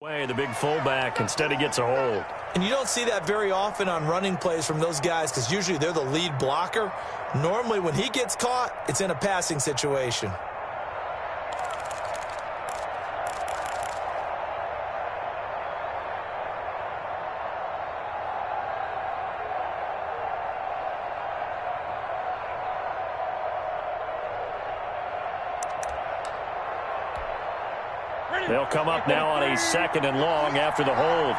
The big fullback instead he gets a hold. And you don't see that very often on running plays from those guys because usually they're the lead blocker. Normally when he gets caught, it's in a passing situation. They'll come up now on a 2nd and long after the hold.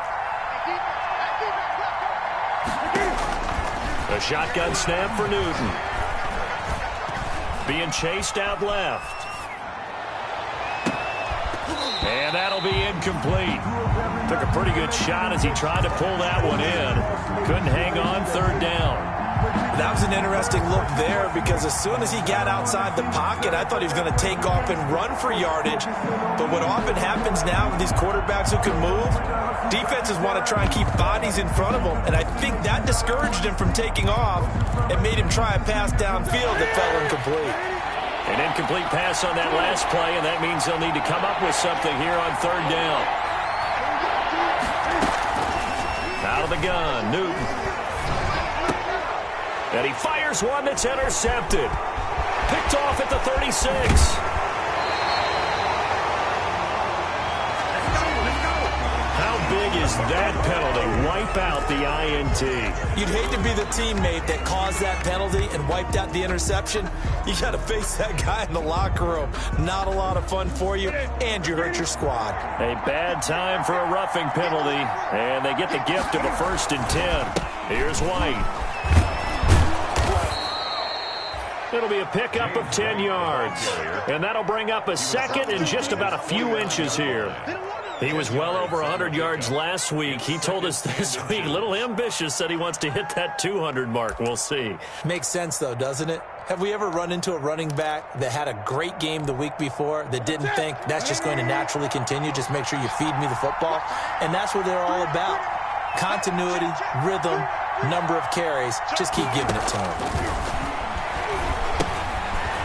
A shotgun snap for Newton. Being chased out left. And that'll be incomplete. Took a pretty good shot as he tried to pull that one in. Couldn't hang on 3rd down. That was an interesting look there because as soon as he got outside the pocket, I thought he was going to take off and run for yardage. But what often happens now with these quarterbacks who can move, defenses want to try and keep bodies in front of them. And I think that discouraged him from taking off and made him try a pass downfield that fell incomplete. An incomplete pass on that last play, and that means they'll need to come up with something here on 3rd down. Out of the gun, Newton. And he fires one that's intercepted. Picked off at the 36. How big is that penalty? Wipe out the INT. You'd hate to be the teammate that caused that penalty and wiped out the interception. You got to face that guy in the locker room. Not a lot of fun for you, and you hurt your squad. A bad time for a roughing penalty, and they get the gift of a 1st and 10. Here's White. It'll be a pickup of 10 yards. And that'll bring up a 2nd and just about a few inches here. He was well over 100 yards last week. He told us this week, a little ambitious, said he wants to hit that 200 mark. We'll see. Makes sense, though, doesn't it? Have we ever run into a running back that had a great game the week before that didn't think that's just going to naturally continue? Just make sure you feed me the football. And that's what they're all about. Continuity, rhythm, number of carries. Just keep giving it to him.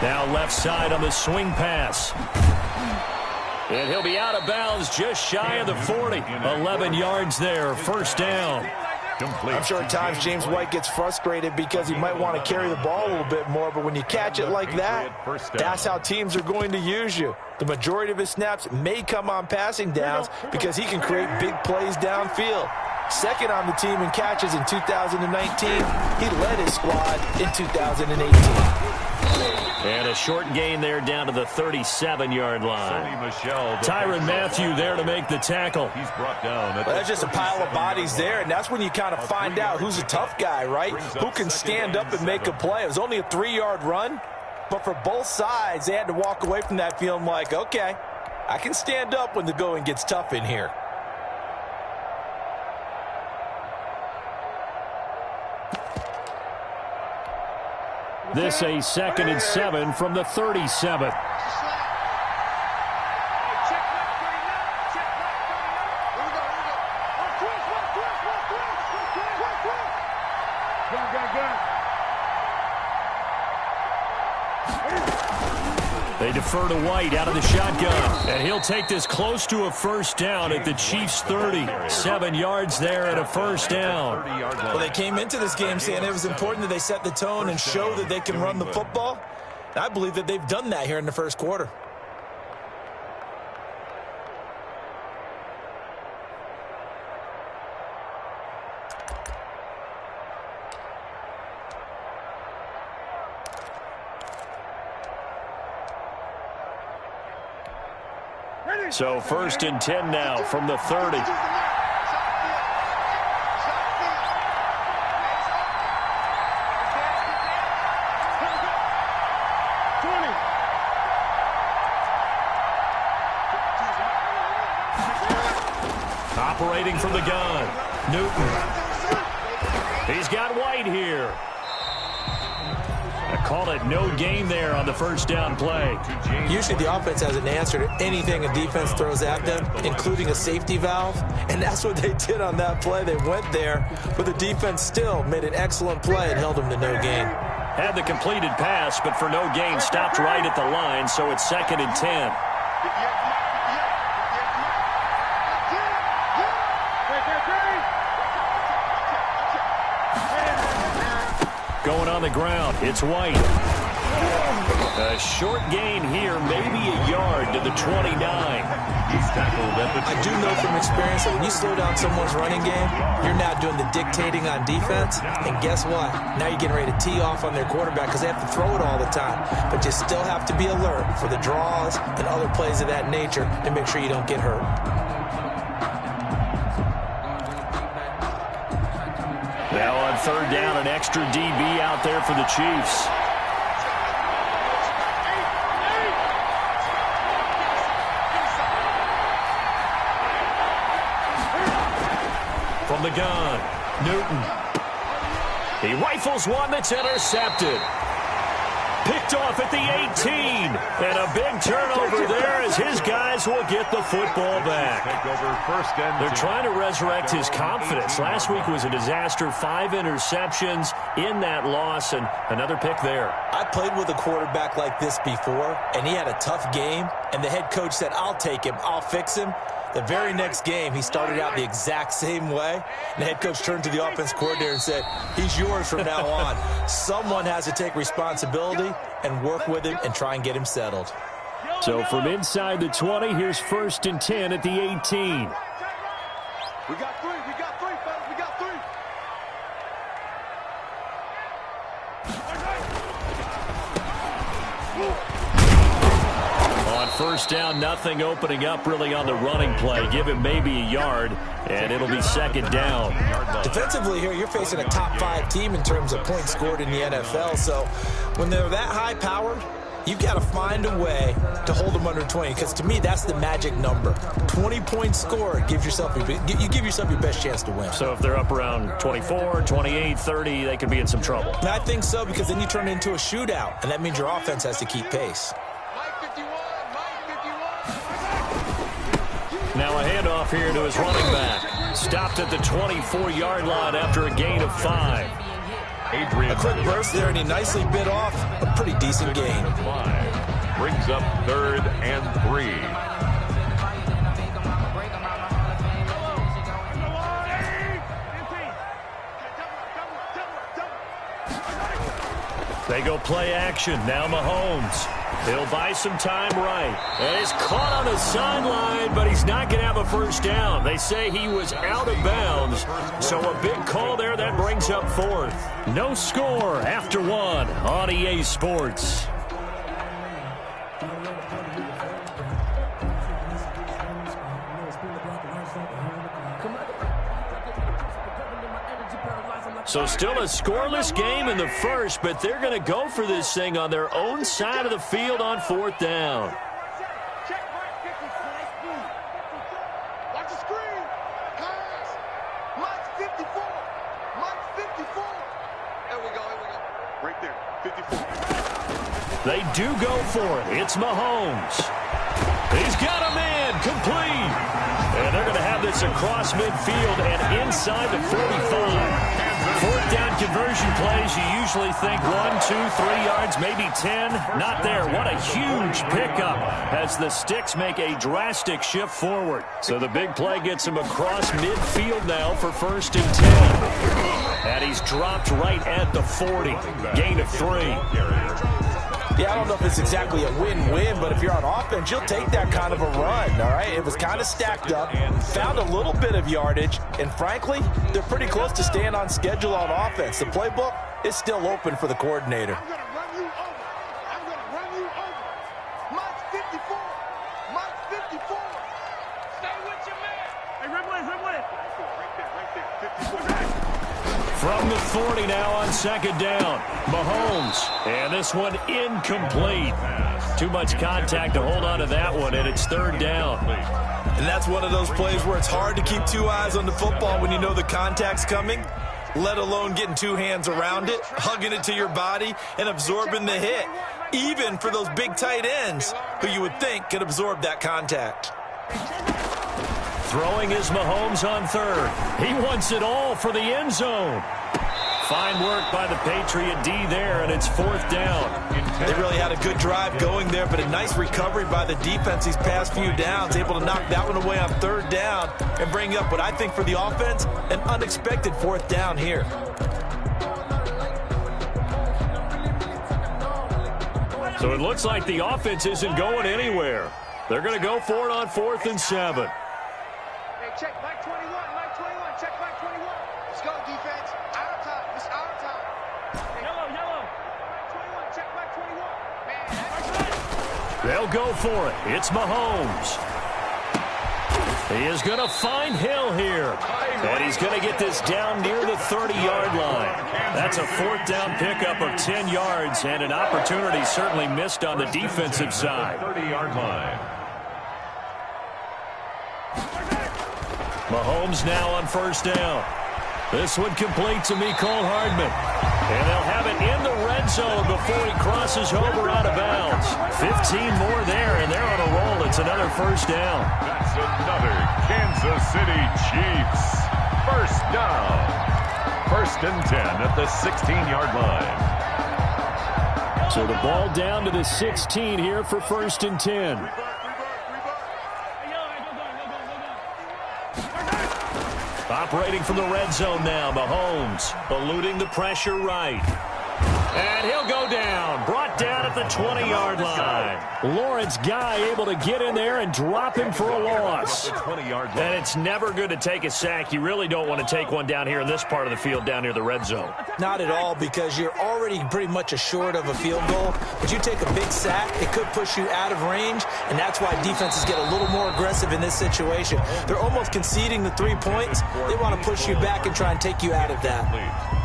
Now left side on the swing pass. And he'll be out of bounds just shy of the 40. 11 yards there, 1st down. Complete. I'm sure at times James White gets frustrated because he might want to carry the ball a little bit more, but when you catch it like that, that's how teams are going to use you. The majority of his snaps may come on passing downs because he can create big plays downfield. 2nd on the team in catches in 2019. He led his squad in 2018. And a short gain there down to the 37-yard line. Tyrann Mathieu there to make the tackle. He's brought down. Well, that's just a pile of bodies there, and that's when you kind of find out who's a tough guy, right? Who can stand up and make a play. It was only a 3-yard run, but for both sides, they had to walk away from that feeling like, okay, I can stand up when the going gets tough in here. This a 2nd and 7 from the 37. They defer to White out of the shotgun. And he'll take this close to a 1st down at the Chiefs' 30. 7 yards there at a 1st down. Well, they came into this game saying it was important that they set the tone and show that they can run the football. And I believe that they've done that here in the 1st quarter. So 1st and 10 now from the 30. Operating from the gun, Newton. He's got White here. I call it no gain there on the 1st down play. Usually the offense has an answer to anything a defense throws at them, including a safety valve. And that's what they did on that play. They went there, but the defense still made an excellent play and held them to no gain. Had the completed pass, but for no gain, stopped right at the line, so it's 2nd and 10. going on the ground. It's White. A short gain here, maybe a yard to the 29. I do know from experience that when you slow down someone's running game, you're now doing the dictating on defense. And guess what? Now you're getting ready to tee off on their quarterback because they have to throw it all the time. But you still have to be alert for the draws and other plays of that nature to make sure you don't get hurt. Now on third down, an extra DB out there for the Chiefs. From the gun, Newton. He rifles one that's intercepted. Picked off at the 18. And a big turnover there as his guys will get the football back. They're trying to resurrect his confidence. Last week was a disaster. 5 interceptions in that loss and another pick there. I played with a quarterback like this before, and he had a tough game, and the head coach said, I'll take him, I'll fix him. The very next game, he started out the exact same way. And the head coach turned to the offense coordinator and said, he's yours from now on. Someone has to take responsibility and work with him and try and get him settled. So from inside the 20, here's 1st and 10 at the 18. We got 3, fellas, we got 3. On first down, nothing opening up really on the running play. Give him maybe a yard, and it'll be 2nd down. Defensively here, you're facing a top 5 team in terms of points scored in the NFL. So when they're that high-powered, you've got to find a way to hold them under 20, because to me, that's the magic number. 20 points scored, you give yourself your best chance to win. So if they're up around 24, 28, 30, they could be in some trouble. And I think so, because then you turn it into a shootout, and that means your offense has to keep pace. Now a handoff here to his running back. Stopped at the 24-yard line after a gain of 5. A quick burst there, and he nicely bit off a pretty decent gain. 5 brings up 3rd and 3. They go play action. Now Mahomes. He'll buy some time right. And he's caught on the sideline, but he's not going to have a first down. They say he was out of bounds. So a big call there that brings up 4th. No score after 1 on EA Sports. So still a scoreless game in the first, but they're going to go for this thing on their own side of the field on 4th down. Watch the screen. Pass. Mike's 54. Mike's 54. There we go. Right there. 54. They do go for it. It's Mahomes. He's got a man complete. And they're going to have this across midfield and inside the 45. 4th down conversion plays, you usually think 1, 2, 3 yards, maybe 10. Not there. What a huge pickup as the sticks make a drastic shift forward. So the big play gets him across midfield now for 1st and 10. And he's dropped right at the 40. Gain of 3. Yeah, I don't know if it's exactly a win-win, but if you're on offense, you'll take that kind of a run, all right? It was kind of stacked up, found a little bit of yardage, and frankly, they're pretty close to staying on schedule on offense. The playbook is still open for the coordinator. I'm going to run you over. I'm going to run you over. Mike's 54. Mike's 54. Stay with your man. Hey, run with it. Right there. 54. From the 40 now on 2nd down. Mahomes. And this one incomplete. Too much contact to hold on to that one, and it's 3rd down. And that's one of those plays where it's hard to keep 2 eyes on the football when you know the contact's coming, let alone getting 2 hands around it, hugging it to your body, and absorbing the hit, even for those big tight ends who you would think could absorb that contact. Throwing is Mahomes on 3rd. He wants it all for the end zone. Fine work by the Patriot D there, and it's 4th down. They really had a good drive going there, but a nice recovery by the defense these past few downs, able to knock that one away on 3rd down and bring up what I think for the offense, an unexpected 4th down here. So it looks like the offense isn't going anywhere. They're going to go for it on 4th and 7. Hey, check Mike 21, Mike 21, check Mike 21. Let's go, defense. Our time. It's our time. Hey. Yellow. Mike 21, check Mike 21. Man, that's They'll go for it. It's Mahomes. He is going to find Hill here. And he's going to get this down near the 30-yard line. That's a 4th down pickup of 10 yards and an opportunity certainly missed on the defensive side. 30-yard line. Mahomes now on 1st down. This one complete to Mecole Hardman. And they'll have it in the red zone before he crosses over out of bounds. 15 more there, and they're on a roll. It's another 1st down. That's another Kansas City Chiefs. 1st down. 1st and 10 at the 16-yard line. So the ball down to the 16 here for 1st and 10. Operating from the red zone now, Mahomes eluding the pressure right. And he'll go down, brought down at the 20-yard line. Lawrence Guy able to get in there and drop him for a loss. And it's never good to take a sack. You really don't want to take one down here in this part of the field down near the red zone. Not at all, because you're already pretty much assured of a field goal. But you take a big sack, it could push you out of range, and that's why defenses get a little more aggressive in this situation. They're almost conceding the 3 points. They want to push you back and try and take you out of that.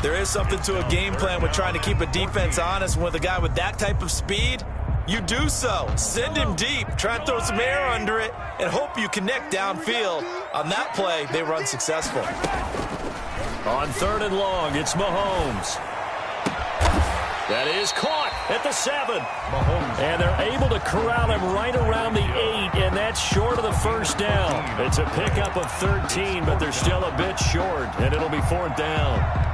There is something to a game plan with trying to keep a defense honest. With a guy with that type of speed, you do so. Send him deep, try and throw some air under it, and hope you connect downfield. On that play, they run successful. On 3rd and long, it's Mahomes. That is caught at the 7. Mahomes. And they're able to corral him right around the 8, and that's short of the 1st down. It's a pickup of 13, but they're still a bit short, and it'll be 4th down.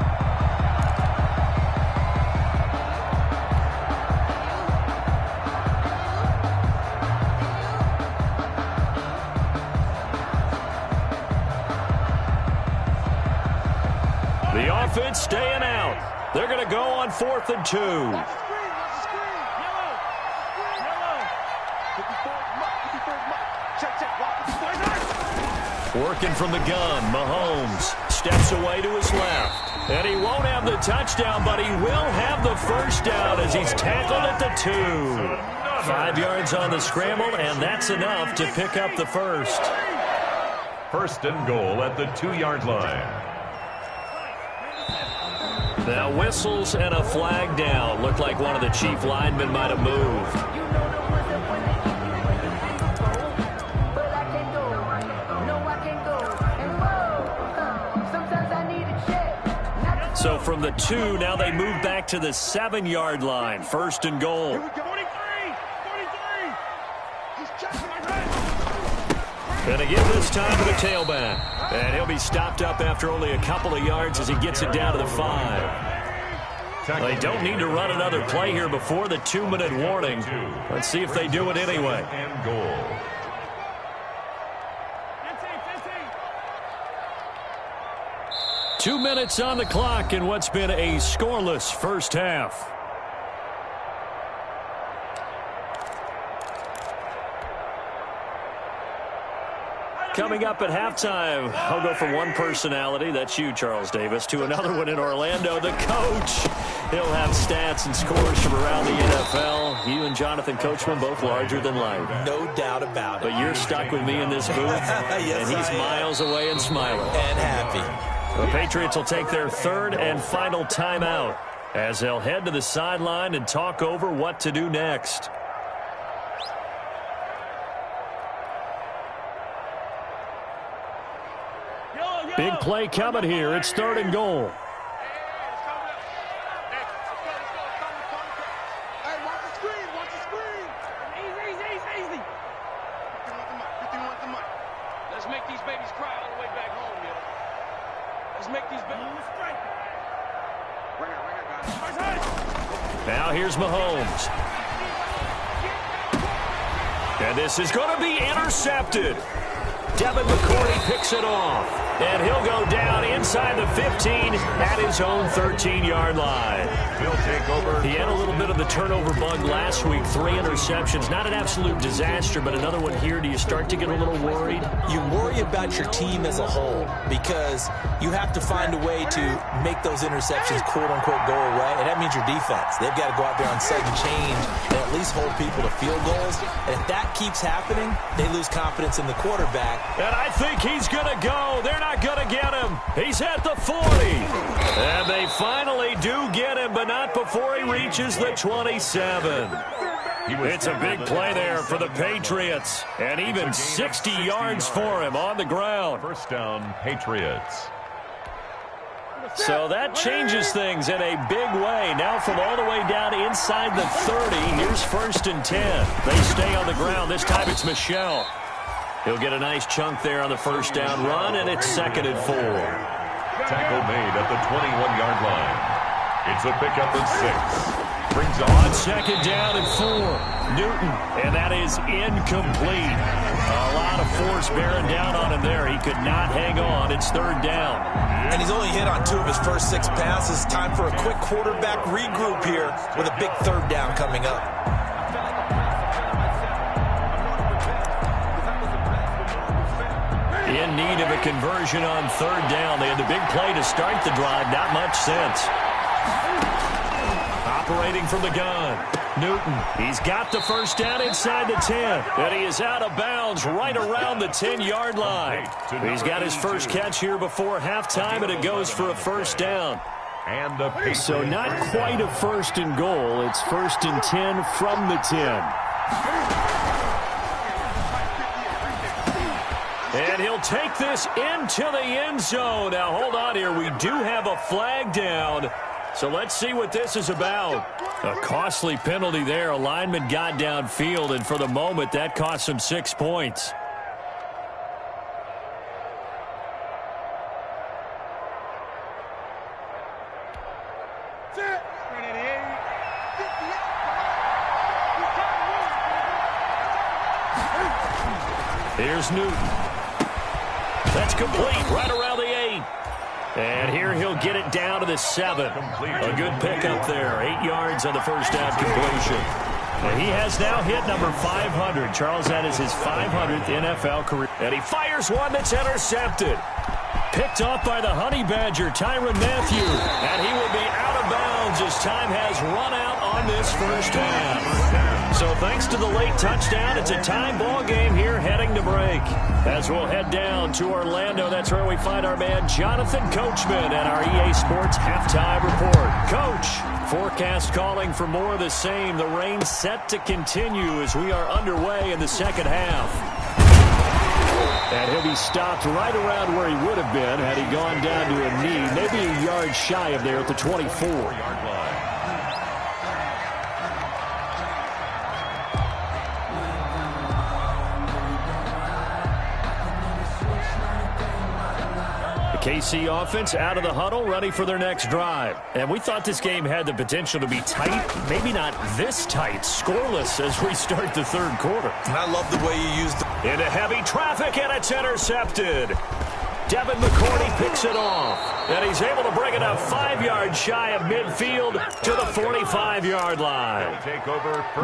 The offense staying out. They're going to go on 4th and 2. Working from the gun, Mahomes steps away to his left. And he won't have the touchdown, but he will have the 1st down as he's tackled at the 2. 5 yards on the scramble, and that's enough to pick up the 1st. 1st and goal at the 2-yard line. Now whistles and a flag down. Looked like one of the Chief linemen might have moved. So from the 2, now they move back to the 7-yard line. 1st and goal. And again this time to the tailback. And he'll be stopped up after only a couple of yards as he gets it down to the 5. They don't need to run another play here before the 2-minute warning. Let's see if they do it anyway. And goal. Two minutes on the clock in what's been a scoreless first half. Coming up at halftime, I'll go from one personality, that's you, Charles Davis, to another one in Orlando, the coach. He'll have stats and scores from around the NFL. You and Jonathan Coachman both larger than life. No doubt about it. But you're stuck with me in this booth, yes, and he's miles away and smiling. And happy. The Patriots will take their 3rd and final timeout as they'll head to the sideline and talk over what to do next. Big play coming here. It's 3rd and goal. Let's make these babies cry all the way back home, yo. Let's make these babies straight. Now here's Mahomes. And this is going to be intercepted. Devin McCourty picks it off. And he'll go down inside the 15 at his own 13-yard line. He'll take over. He had a little bit of the turnover bug last week. 3 interceptions. Not an absolute disaster, but another one here. Do you start to get a little worried? You worry about your team as a whole because you have to find a way to make those interceptions, quote-unquote, go away. And that means your defense. They've got to go out there on sudden change and at least hold people to field goals. And if that keeps happening, they lose confidence in the quarterback. And I think he's going to go. They're not going to get him. He's at the 40. And they finally do get him, but not before he reaches the 27. It's a big play there for the Patriots. And even 60 yards for him on the ground. First down, Patriots. So that changes things in a big way. Now from all the way down inside the 30, here's 1st and 10. They stay on the ground. This time it's Michel. He'll get a nice chunk there on the first down run, and it's 2nd and 4. Tackle made at the 21-yard line. It's a pickup of 6. Brings on 2nd down and 4. Newton, and that is incomplete. A lot of force bearing down on him there. He could not hang on. It's 3rd down. And he's only hit on 2 of his first 6 passes. Time for a quick quarterback regroup here with a big 3rd down coming up. In need of a conversion on 3rd down. They had the big play to start the drive. Not much sense. Operating from the gun. Newton, he's got the first down inside the 10. And he is out of bounds right around the 10-yard line. He's got his first catch here before halftime, and it goes for a first down. And so not quite a 1st and goal. It's 1st and 10 from the 10. And he'll take this into the end zone. Now, hold on here. We do have a flag down. So let's see what this is about. A costly penalty there. A lineman got downfield, and for the moment, that cost him 6 points. Here's Newton. That's complete right around the 8. And here he'll get it down to the 7. A good pickup there. 8 yards on the first down completion. And he has now hit number 500. Charles, that is his 500th NFL career. And he fires one that's intercepted. Picked off by the Honey Badger, Tyrann Mathieu. And he will be out of bounds as time has run out on this first half. So thanks to the late touchdown, it's a tie ball game here heading to break. As we'll head down to Orlando, that's where we find our man Jonathan Coachman at our EA Sports Halftime Report. Coach, forecast calling for more of the same. The rain set to continue as we are underway in the second half. And he'll be stopped right around where he would have been had he gone down to a knee, maybe a yard shy of there at the 24-yard line. KC offense out of the huddle, ready for their next drive. And we thought this game had the potential to be tight, maybe not this tight, scoreless as we start the third quarter. And I love the way you used it. Into heavy traffic, and it's intercepted. Devin McCourty picks it off, and he's able to bring it up 5 yards shy of midfield to the 45-yard line.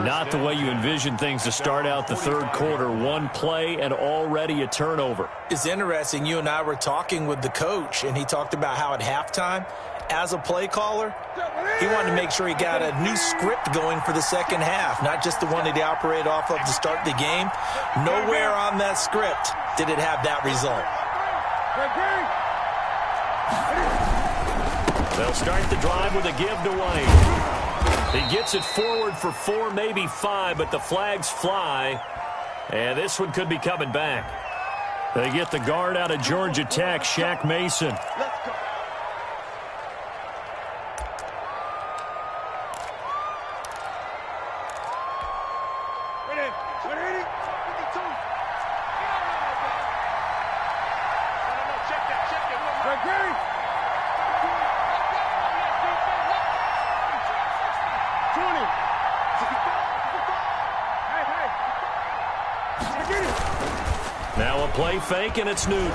Not the way you envision things to start out the third quarter. One play and already a turnover. It's interesting. You and I were talking with the coach, and he talked about how at halftime, as a play caller, he wanted to make sure he got a new script going for the second half, not just the one that he operated off of to start the game. Nowhere on that script did it have that result. They'll start the drive with a give to White. He gets it forward for 4, maybe 5, but the flags fly. And this one could be coming back. They get the guard out of Georgia Tech, Shaq Mason. Now They'll play fake, and it's Newton.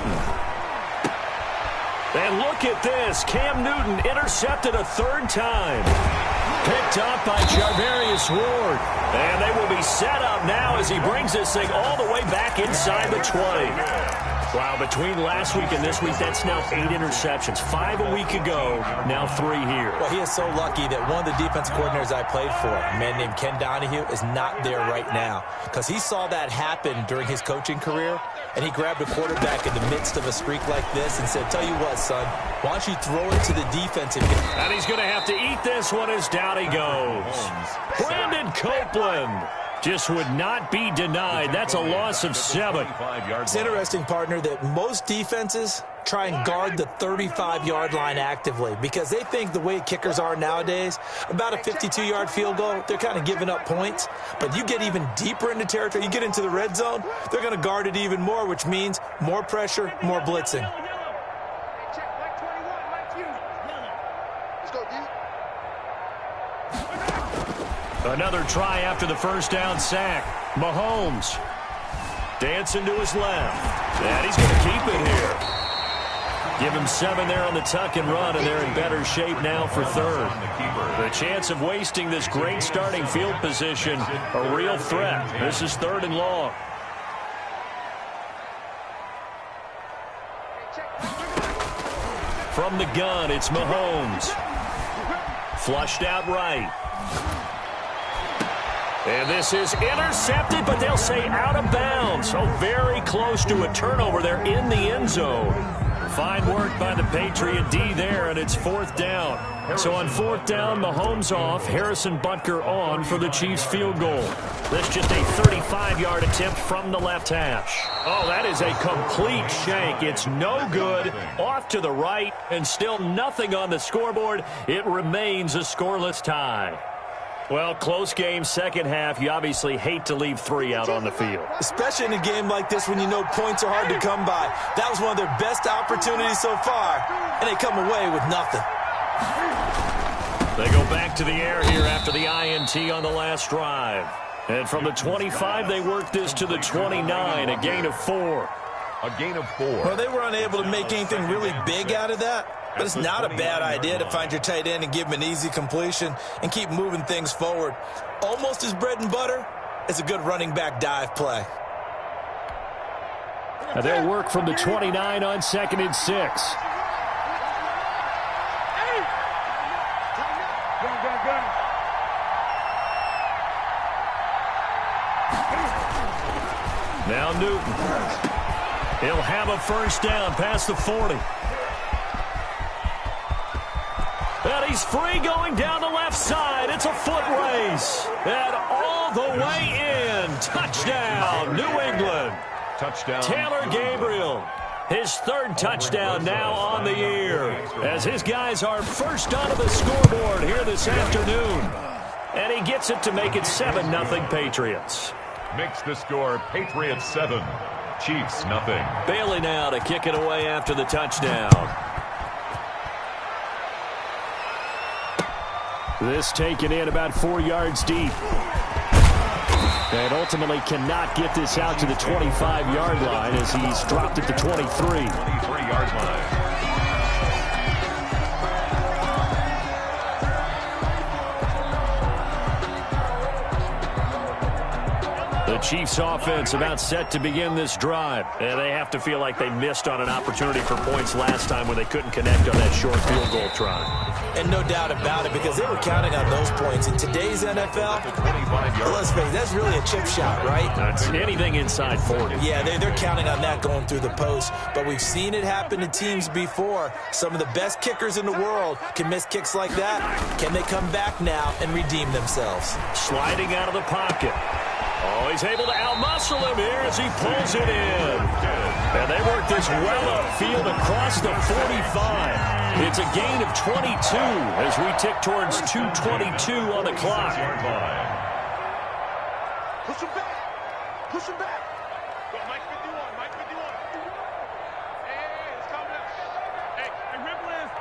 And look at this. Cam Newton intercepted a third time. Picked up by Jarvarius Ward. And they will be set up now as he brings this thing all the way back inside the 20. Wow, between last week and this week, that's now 8 interceptions. 5 a week ago, now 3 here. Well, he is so lucky that one of the defense coordinators I played for, a man named Ken Donahue, is not there right now. Because he saw that happen during his coaching career, and he grabbed a quarterback in the midst of a streak like this and said, tell you what, son, why don't you throw it to the defensive guy? And he's going to have to eat this one as down he goes. Brandon Copeland just would not be denied. That's a loss of 7. It's interesting, partner, that most defenses try and guard the 35-yard line actively because they think the way kickers are nowadays, about a 52-yard field goal, they're kind of giving up points. But you get even deeper into territory, you get into the red zone, they're going to guard it even more, which means more pressure, more blitzing. Another try after the first down sack. Mahomes dancing to his left. And he's going to keep it here. Give him 7 there on the tuck and run, and they're in better shape now for third. The chance of wasting this great starting field position, a real threat. This is 3rd and long. From the gun, it's Mahomes. Flushed out right. And this is intercepted, but they'll say out of bounds. So very close to a turnover there in the end zone. Fine work by the Patriot D there, and it's 4th down. So on 4th down, Mahomes off, Harrison Butker on for the Chiefs field goal. That's just a 35-yard attempt from the left hash. Oh, that is a complete shank. It's no good. Off to the right, and still nothing on the scoreboard. It remains a scoreless tie. Well, close game, second half. You obviously hate to leave 3 out on the field. Especially in a game like this when you know points are hard to come by. That was one of their best opportunities so far, and they come away with nothing. They go back to the air here after the INT on the last drive. And from the 25, they work this to the 29, a gain of 4. A gain of 4. Well, they were unable to make anything really big out of that. But it's not a bad idea to find your tight end and give him an easy completion and keep moving things forward. Almost as bread and butter as a good running back dive play. Now they'll work from the 29 on 2nd and 6. Now Newton. He'll have a first down past the 40. And he's free going down the left side. It's a foot race. And all the way in. Touchdown, New England. Touchdown. Taylor Gabriel. His 3rd touchdown now on the year. As his guys are first onto the scoreboard here this afternoon. And he gets it to make it 7-0 Patriots. Makes the score Patriots 7. Chiefs nothing. Bailey now to kick it away after the touchdown. This taken in about 4 yards deep. And ultimately cannot get this out to the 25-yard line as he's dropped at the 23. 23-yard line. The Chiefs offense about set to begin this drive. And they have to feel like they missed on an opportunity for points last time when they couldn't connect on that short field goal try. And no doubt about it, because they were counting on those points. In today's NFL, let's face it, that's really a chip shot, right? That's anything inside 40. Yeah, they're counting on that going through the post. But we've seen it happen to teams before. Some of the best kickers in the world can miss kicks like that. Can they come back now and redeem themselves? Sliding out of the pocket. Oh, he's able to outmuscle him here as he pulls it in. And they work this well upfield across the 45. It's a gain of 22 as we tick towards 2:22 on the clock. Push him back. Push him back. Go, Mike 51. Mike 51. Hey, it's coming up. Hey, Ripple is.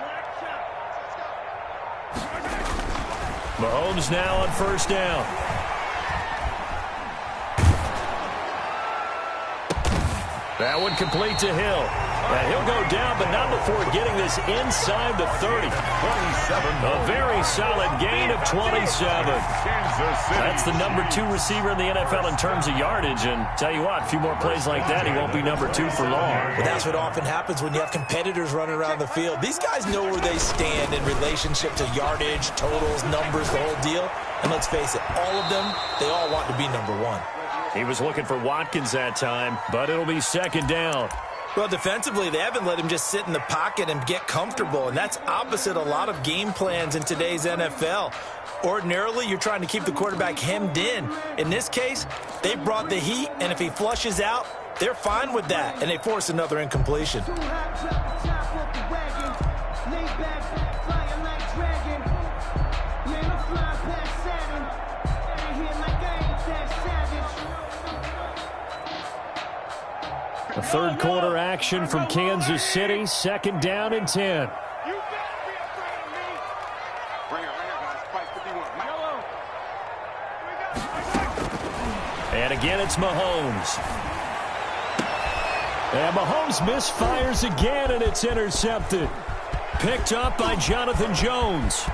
Let's go. Mahomes now on first down. That one complete to Hill. And he'll go down, but not before getting this inside the 30. 27. A very solid gain of 27. That's the number 2 receiver in the NFL in terms of yardage. And tell you what, a few more plays like that, he won't be number 2 for long. But that's what often happens when you have competitors running around the field. These guys know where they stand in relationship to yardage, totals, numbers, the whole deal. And let's face it, all of them, they all want to be number 1. He was looking for Watkins that time, but it'll be second down. Well, defensively, they haven't let him just sit in the pocket and get comfortable, and that's opposite a lot of game plans in today's NFL. Ordinarily, you're trying to keep the quarterback hemmed in. In this case, they brought the heat, and if he flushes out, they're fine with that, and they force another incompletion. A third quarter action from Kansas City. Second down and 10. You better be afraid of me. Right here, guys. Fight 51. And again, it's Mahomes. And Mahomes misfires again, and it's intercepted. Picked up by Jonathan Jones.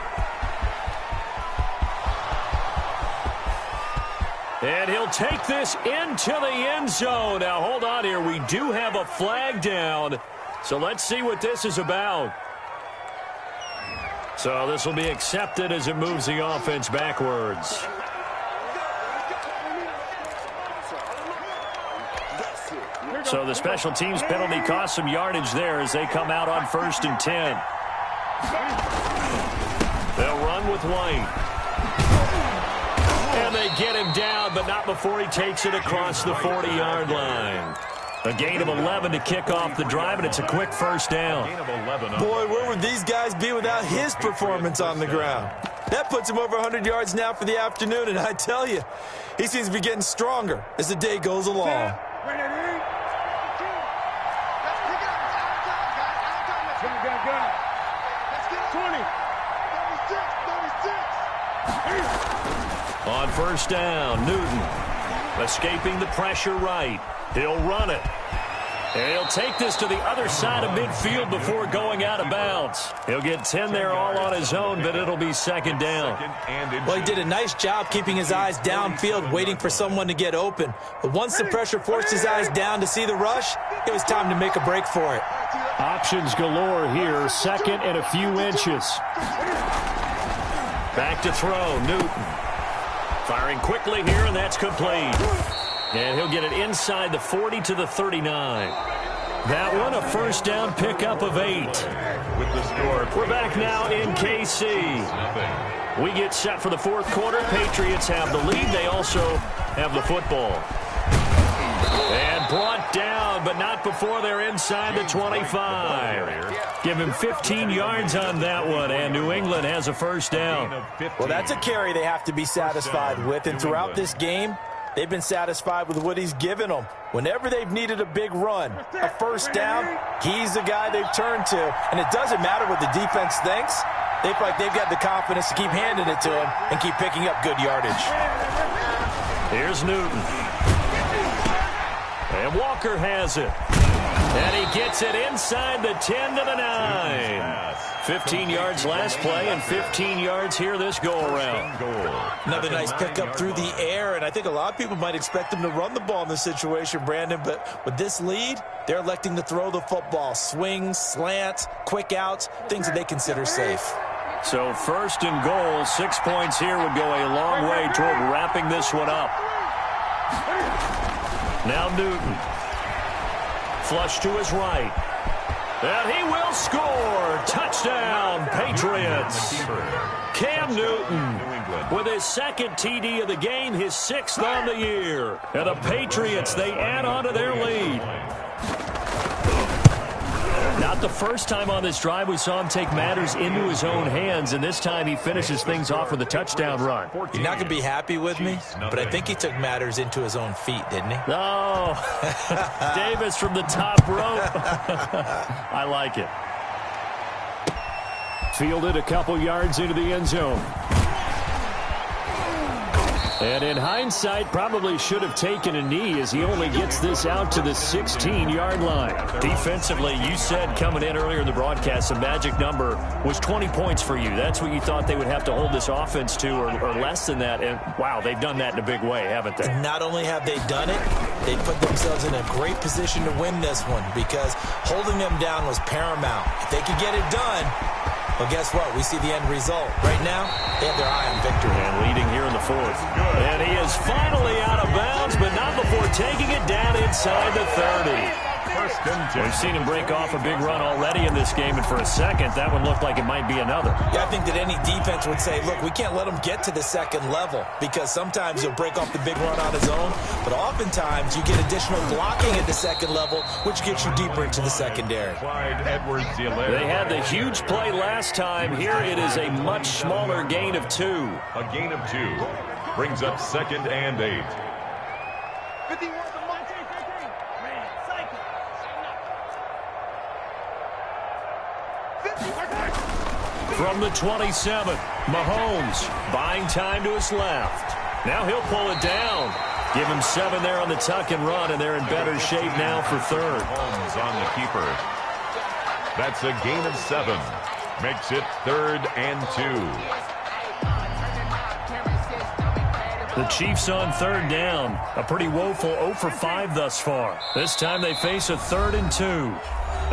And he'll take this into the end zone. Now, hold on here. We do have a flag down. So let's see what this is about. So this will be accepted as it moves the offense backwards. So the special teams penalty cost some yardage there as they come out on 1st and 10. They'll run with White. And they get him down, but not before he takes it across the 40-yard line. A gain of 11 to kick off the drive, and it's a quick first down. Boy, where would these guys be without his performance on the ground? That puts him over 100 yards now for the afternoon, and I tell you, he seems to be getting stronger as the day goes along. On first down, Newton escaping the pressure right. He'll run it. And he'll take this to the other side of midfield before going out of bounds. He'll get 10 there all on his own, but it'll be second down. Well, he did a nice job keeping his eyes downfield, waiting for someone to get open. But once the pressure forced his eyes down to see the rush, it was time to make a break for it. Options galore here, second and a few inches. Back to throw, Newton. Firing quickly here, and that's complete. And he'll get it inside the 40 to the 39. That one, a first down pickup of 8. With the score, we're back now in KC. We get set for the fourth quarter. Patriots have the lead. They also have the football. And brought down, but not before they're inside the 25. Give him 15 yards on that one, and New England has a first down. Well, that's a carry they have to be satisfied with, and throughout this game, they've been satisfied with what he's given them. Whenever they've needed a big run, a first down, he's the guy they've turned to. And it doesn't matter what the defense thinks. They feel like they've got the confidence to keep handing it to him and keep picking up good yardage. Here's Newton. And Walker has it. And he gets it inside the 10 to the 9. 15 yards last play and 15 yards here this go-around. Another nice pickup through the air, and I think a lot of people might expect them to run the ball in this situation, Brandon, but with this lead, they're electing to throw the football. Swings, slants, quick outs, things that they consider safe. So first and goal, 6 points here would go a long way toward wrapping this one up. Now Newton. Flush to his right. And he will score. Touchdown, Patriots. Cam Newton with his second TD of the game, his 6th on the year. And the Patriots, they add on to their lead. Not the first time on this drive we saw him take matters into his own hands, and this time he finishes things off with a touchdown run. You're not going to be happy with me, but I think he took matters into his own feet, didn't he? Oh, Davis from the top rope. I like it. Fielded a couple yards into the end zone. And in hindsight, probably should have taken a knee as he only gets this out to the 16-yard line. Defensively, you said coming in earlier in the broadcast, the magic number was 20 points for you. That's what you thought they would have to hold this offense to, or less than that. And, wow, they've done that in a big way, haven't they? Not only have they done it, they put themselves in a great position to win this one because holding them down was paramount. If they could get it done, well, guess what? We see the end result. Right now, they have their eye on victory. And leading here in the fourth. And he is finally out of bounds, but not before taking it down inside the 30. We've seen him break off a big run already in this game, and for a second, that one looked like it might be another. Yeah, I think that any defense would say, look, we can't let him get to the second level because sometimes he'll break off the big run on his own, but oftentimes you get additional blocking at the second level, which gets you deeper into the secondary. They had the huge play last time. Here it is a much smaller gain of 2. A gain of 2 brings up 2nd and 8. 51. From the 27, Mahomes buying time to his left. Now he'll pull it down. Give him 7 there on the tuck and run, and they're in better shape now for 3rd. Mahomes on the keeper. That's a gain of 7. Makes it 3rd and 2. The Chiefs on 3rd down. A pretty woeful 0 for 5 thus far. This time they face a 3rd and 2.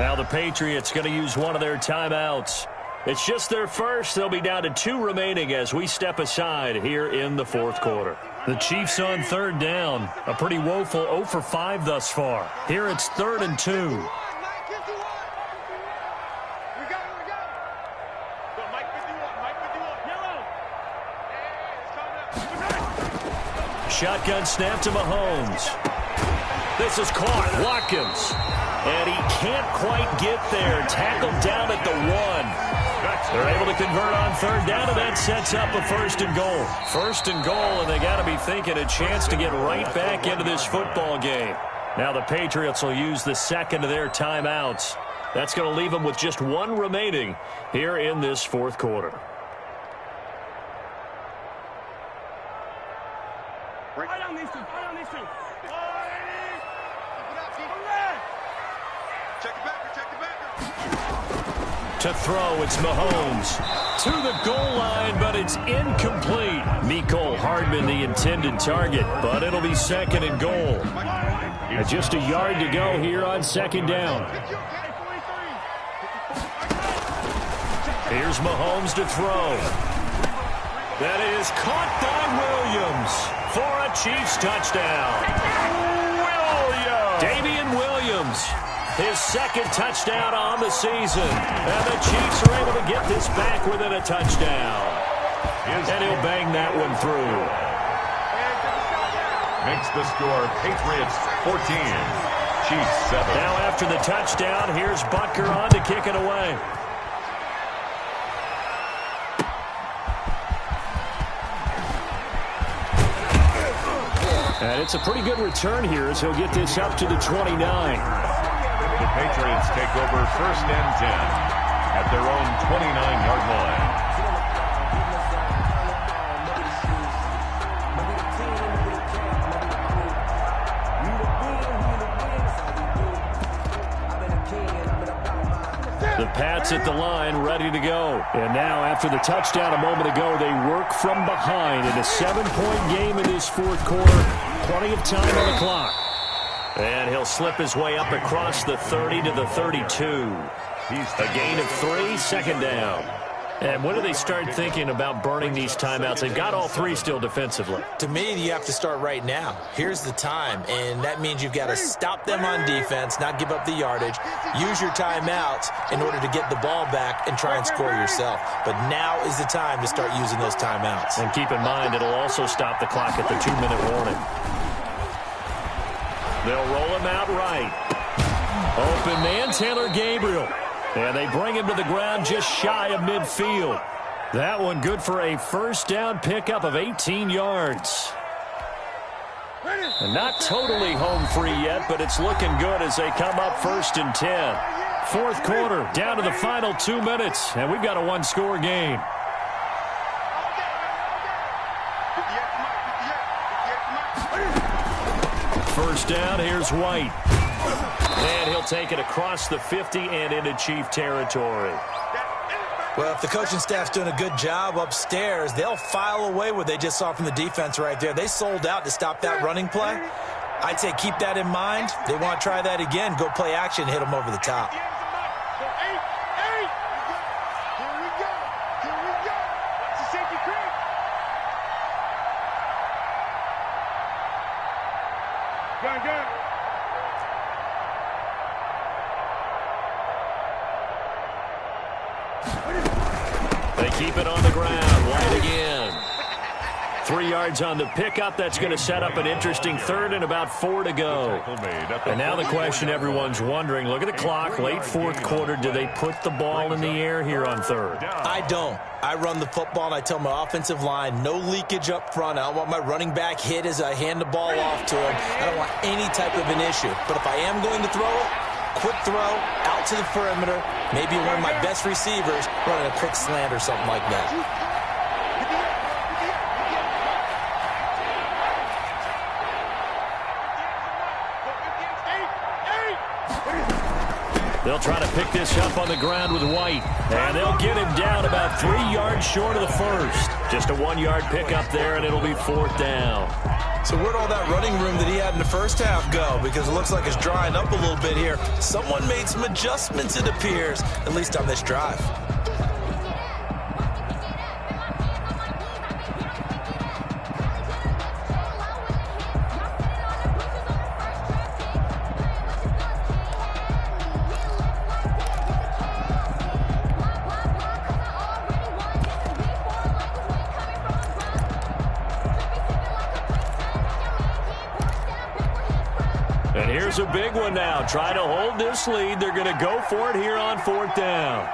Now the Patriots going to use one of their timeouts. It's just their first. They'll be down to 2 remaining as we step aside here in the fourth quarter. The Chiefs on 3rd down. A pretty woeful 0 for 5 thus far. Here it's 3rd and 2. Shotgun snap to Mahomes. This is caught. Watkins. And he can't quite get there. Tackled down at the 1. They're able to convert on 3rd down, and that sets up a 1st and goal. 1st and goal, and they got to be thinking a chance to get right back into this football game. Now the Patriots will use the 2nd of their timeouts. That's going to leave them with just 1 remaining here in this fourth quarter. Right on these two. Right on these two. Check the backer. Check the backer. To throw, it's Mahomes. To the goal line, but it's incomplete. Mecole Hardman, the intended target, but it'll be 2nd and goal. Just a yard to go here on 2nd down. Here's Mahomes to throw. That is caught by Williams for a Chiefs touchdown. Damian Williams, his 2nd touchdown on the season. And the Chiefs are able to get this back within a touchdown. And he'll bang that one through. Makes the score Patriots 14, Chiefs 7. Now after the touchdown, here's Butker on to kick it away. And it's a pretty good return here as he'll get this up to the 29. The Patriots take over 1st and 10 at their own 29-yard line. The Pats at the line, ready to go. And now, after the touchdown a moment ago, they work from behind in a 7-point game in this fourth quarter. Plenty of time on the clock. And he'll slip his way up across the 30 to the 32. A gain of 3, 2nd down. And when do they start thinking about burning these timeouts? They've got all 3 still defensively. To me, you have to start right now. Here's the time, and that means you've got to stop them on defense, not give up the yardage, use your timeouts in order to get the ball back and try and score yourself. But now is the time to start using those timeouts. And keep in mind, it'll also stop the clock at the 2-minute warning. They'll roll him out right. Open man, Taylor Gabriel. And they bring him to the ground just shy of midfield. That one good for a 1st down pickup of 18 yards. And not totally home free yet, but it's looking good as they come up 1st and 10. Fourth quarter, down to the final 2 minutes, and we've got a 1-score game. 58, first down. Here's White. And he'll take it across the 50 and into Chief territory. Well, if the coaching staff's doing a good job upstairs, they'll file away what they just saw from the defense right there. They sold out to stop that running play. I'd say keep that in mind. They want to try that again. Go play action, hit them over the top. They keep it on the ground. White again. 3 yards on the pickup. That's going to set up an interesting third and about 4 to go. And now the question everyone's wondering, look at the clock, late fourth quarter. Do they put the ball in the air here on third? I don't. I run the football, and I tell my offensive line, no leakage up front. I don't want my running back hit as I hand the ball off to him. I don't want any type of an issue. But if I am going to throw it, quick throw, out to the perimeter, maybe one of my best receivers running a quick slant or something like that. They'll try to pick this up on the ground with White. And they'll get him down about 3 yards short of the first. Just a 1-yard pickup there, and it'll be 4th down. So where'd all that running room that he had in the first half go? Because it looks like it's drying up a little bit here. Someone made some adjustments, it appears, at least on this drive. And here's a big one now. Try to hold this lead. They're going to go for it here on 4th down.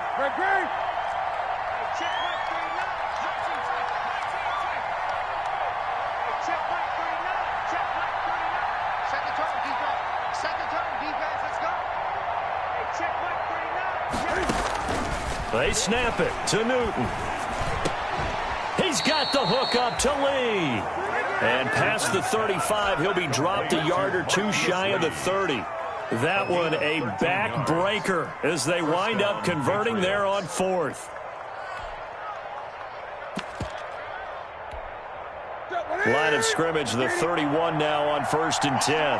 They snap it to Newton. He's got the hook up to Lee. And past the 35, he'll be dropped a yard or two shy of the 30. That one a backbreaker as they wind up converting there on 4th. Line of scrimmage, the 31 now on 1st and 10.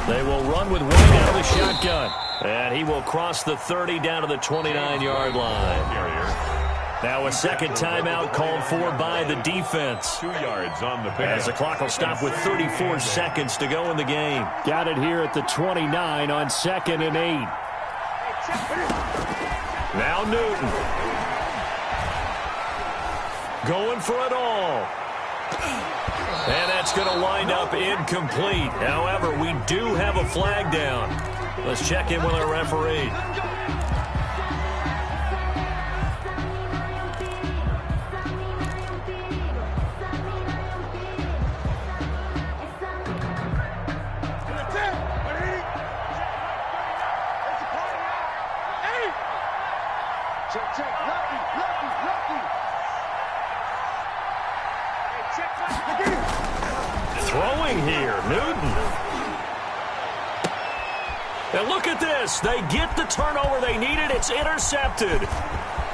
They will run with White out of the shotgun. And he will cross the 30 down to the 29-yard line. Now a second timeout called for by the defense. 2 yards on the pick. As the clock will stop with 34 seconds to go in the game. Got it here at the 29 on 2nd and 8. Now Newton. Going for it all. And that's going to wind up incomplete. However, we do have a flag down. Let's check in with our referee. Throwing here, Newton. And look at this. They get the turnover they needed. It's intercepted.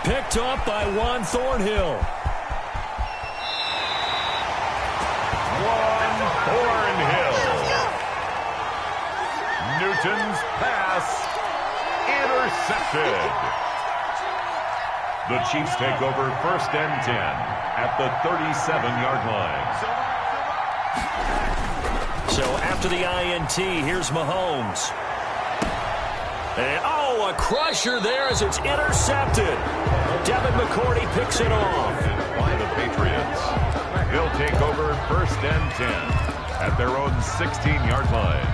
Picked up by Juan Thornhill. Juan Thornhill. Newton's pass intercepted. The Chiefs take over 1st and 10 at the 37-yard line. So after the INT, here's Mahomes. And, a crusher there as it's intercepted. Devin McCourty picks it off. By the Patriots. They'll take over 1st and 10 at their own 16-yard line.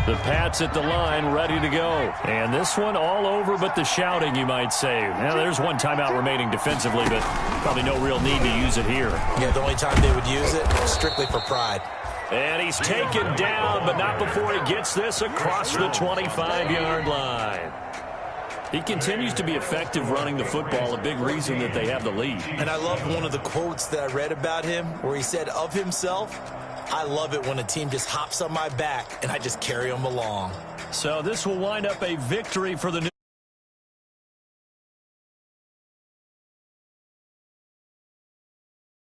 The Pats at the line, ready to go. And this one all over but the shouting, you might say. Now, there's one timeout remaining defensively, but probably no real need to use it here. Yeah, the only time they would use it, strictly for pride. And he's taken down, but not before he gets this across the 25-yard line. He continues to be effective running the football, a big reason that they have the lead. And I love one of the quotes that I read about him where he said of himself, I love it when a team just hops on my back and I just carry them along. So this will wind up a victory for the New